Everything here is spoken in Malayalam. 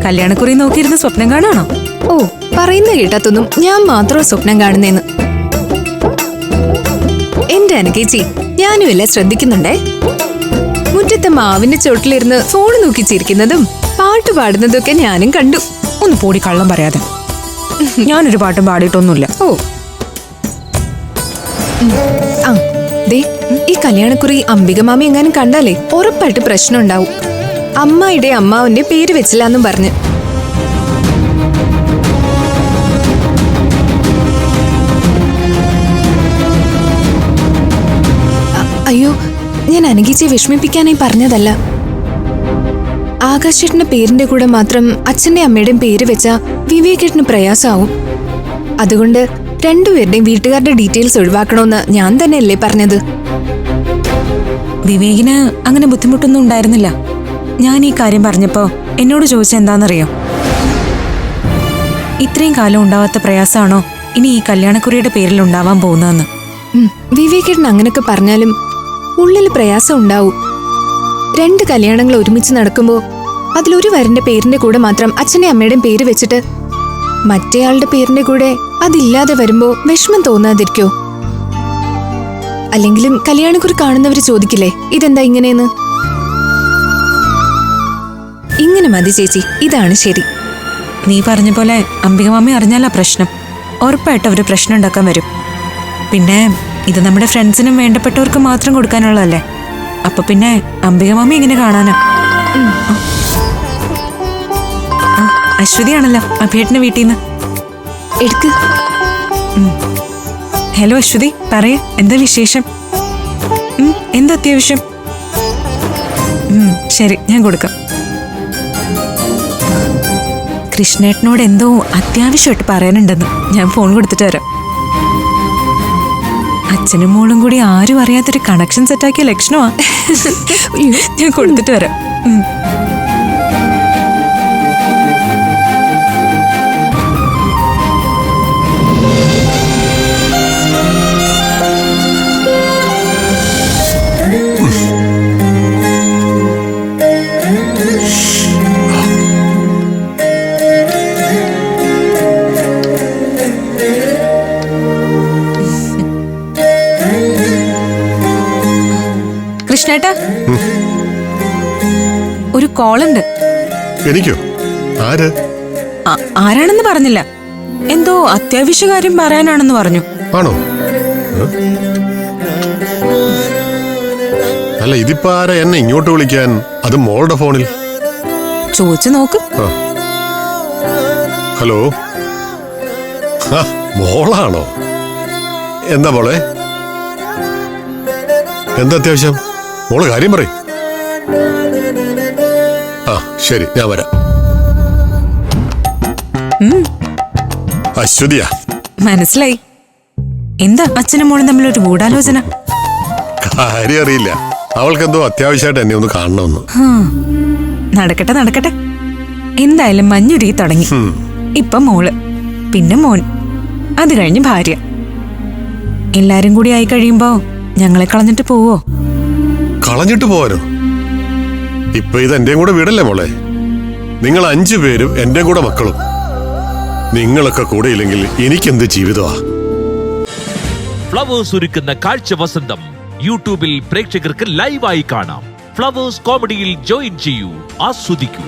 കല്യാണക്കുറി നോക്കിയിരുന്ന് സ്വപ്നം കാണാണോ? ഓ, പറയുന്ന കേട്ടാത്തൊന്നും ഞാൻ മാത്രം സ്വപ്നം കാണുന്നേന്ന്. എന്റെ അനക്കേച്ചി, ഞാനും എല്ലാം ശ്രദ്ധിക്കുന്നുണ്ടേ. മുറ്റത്തെ മാവിന്റെ ചോട്ടിലിരുന്ന് ഫോൺ നോക്കി ചിരിക്കുന്നതും പാട്ട് പാടുന്നതും ഒക്കെ ഞാനും കണ്ടു. ഒന്ന് പോടി, കള്ളം പറയാതെ. ഞാനൊരു പാട്ടും പാടിയിട്ടൊന്നുമില്ല. ഓ ആ ദേ, ഈ കല്യാണക്കുറി അംബിക മാമി എങ്ങാനും കണ്ടാലേ ഉറപ്പായിട്ട് പ്രശ്നം ഉണ്ടാവും. അമ്മായിയുടെ അമ്മാവന്റെ പേര് വെച്ചില്ലാന്നും പറഞ്ഞ്. അയ്യോ, ഞാൻ അനഘിച്ചയെ വിഷമിപ്പിക്കാനായി പറഞ്ഞതല്ല. ആകാശേട്ടന്റെ പേരിന്റെ കൂടെ മാത്രം അച്ഛന്റെ അമ്മയുടെയും പേര് വെച്ചാ വിവേകേട്ടന് പ്രയാസമാവും. അതുകൊണ്ട് രണ്ടുപേരുടെയും വീട്ടുകാരുടെ ഡീറ്റെയിൽസ് ഒഴിവാക്കണമെന്ന് ഞാൻ തന്നെയല്ലേ പറഞ്ഞത്. വിവേകിന് അങ്ങനെ ബുദ്ധിമുട്ടൊന്നും ഉണ്ടായിരുന്നില്ല. ഞാൻ ഈ കാര്യം പറഞ്ഞപ്പോ എന്നോട് ചോദിച്ച എന്താണെന്നറിയോ? ഇത്രയും കാലം ഉണ്ടാവാത്ത പ്രയാസമാണോ ഇനി ഈ കല്യാണക്കുറിയുടെ പേരിൽ ഉണ്ടാവാൻ പോകുന്നതെന്ന്. വിവേകേട്ടൻ അങ്ങനൊക്കെ പറഞ്ഞാലും ഉള്ളിൽ പ്രയാസം ഉണ്ടാവും. 2 കല്യാണങ്ങൾ ഒരുമിച്ച് നടക്കുമ്പോ അതിലൊരു വരന്റെ പേരിന്റെ കൂടെ മാത്രം അച്ഛന്റെ അമ്മയുടെയും പേര് വെച്ചിട്ട് മറ്റേയാളുടെ പേരിന്റെ കൂടെ അതില്ലാതെ വരുമ്പോ വിഷമം തോന്നാതിരിക്കോ? അല്ലെങ്കിലും കല്യാണക്കുറി കാണുന്നവര് ചോദിക്കില്ലേ ഇതെന്താ ഇങ്ങനെയെന്ന്. ഇങ്ങനെ മതി ചേച്ചി, ഇതാണ് ശരി. നീ പറഞ്ഞ പോലെ അംബികമാമി അറിഞ്ഞാലാ പ്രശ്നം. ഉറപ്പായിട്ട് അവര് പ്രശ്നം ഉണ്ടാക്കാൻ വരും. പിന്നെ ഇത് നമ്മുടെ ഫ്രണ്ട്സിനും വേണ്ടപ്പെട്ടവർക്ക് മാത്രം കൊടുക്കാനുള്ളതല്ലേ. അപ്പൊ പിന്നെ അംബികമാമി എങ്ങനെ കാണാനാ? അശ്വതിയാണല്ലോ അഭിയേട്ടന്റെ വീട്ടിൽ നിന്ന്. എടുക്ക്. ഹലോ അശ്വതി, പറയ, എന്താ വിശേഷം? എന്താ അത്യാവശ്യം? ശരി, ഞാൻ കൊടുക്കാം. കൃഷ്ണേട്ടനോട് എന്തോ അത്യാവശ്യമായിട്ട് പറയാനുണ്ടെന്ന്. ഞാൻ ഫോൺ കൊടുത്തിട്ട് വരാം. അച്ഛനും മോളും കൂടി ആരും അറിയാത്തൊരു കണക്ഷൻ സെറ്റാക്കിയ ലക്ഷണമാ. ഞാൻ കൊടുത്തിട്ട് വരാം. കൃഷ്ണേട്ടാ, ഒരു കോളുണ്ട്. എനിക്കോ? ആര്? ആരാണെന്ന് പറഞ്ഞില്ല. എന്തോ അത്യാവശ്യ കാര്യം പറയാനാണെന്ന് പറഞ്ഞു. ആണോ? അല്ല, ഇതിപ്പോ ആരാ എന്നെ ഇങ്ങോട്ട് വിളിക്കാൻ? അത് മോളുടെ ഫോണിൽ. ചോദിച്ചു നോക്ക്. ഹലോ, മോളാണോ? എന്താ മോളെ, എന്താ അത്യാവശ്യം? മോള് കാര്യം പറയും. ആ ശരി, ഞാൻ വരാം. അശ്വതിയാ? മനസ്സിലായി. എന്താ അച്ഛനും മോളും തമ്മിൽ ഒരു ഗൂഢാലോചന? കാര്യം അറിയില്ല, അവൾക്കെന്തോ അത്യാവശ്യമായിട്ട് എന്നെ ഒന്ന് കാണണമെന്ന്. നടക്കട്ടെ നടക്കട്ടെ. എന്തായാലും മഞ്ഞുരുകി തുടങ്ങി. ഇപ്പൊ മോള്, പിന്നെ മോൻ, അത് കഴിഞ്ഞ് ഭാര്യ. എല്ലാരും കൂടി ആയി കഴിയുമ്പോ ഞങ്ങളെ കളഞ്ഞിട്ട് പോവോ? കളഞ്ഞിട്ട് പോവാനോ? ഇപ്പൊ ഇത് എന്റെയും കൂടെ വീടല്ലേ മോളെ. നിങ്ങൾ 5 പേരും എന്റെയും കൂടെ മക്കളും. നിങ്ങളൊക്കെ കൂടെ ഇല്ലെങ്കിൽ എനിക്കെന്ത് ജീവിതമാ? ഫ്ലവേഴ്സ് ഒരുക്കുന്ന കാഴ്ച വസന്തം യൂട്യൂബിൽ പ്രേക്ഷകർക്ക് ലൈവായി കാണാം. ഫ്ലവേഴ്സ് കോമഡിയിൽ ജോയിൻ ചെയ്യൂ, ആസ്വദിക്കൂ.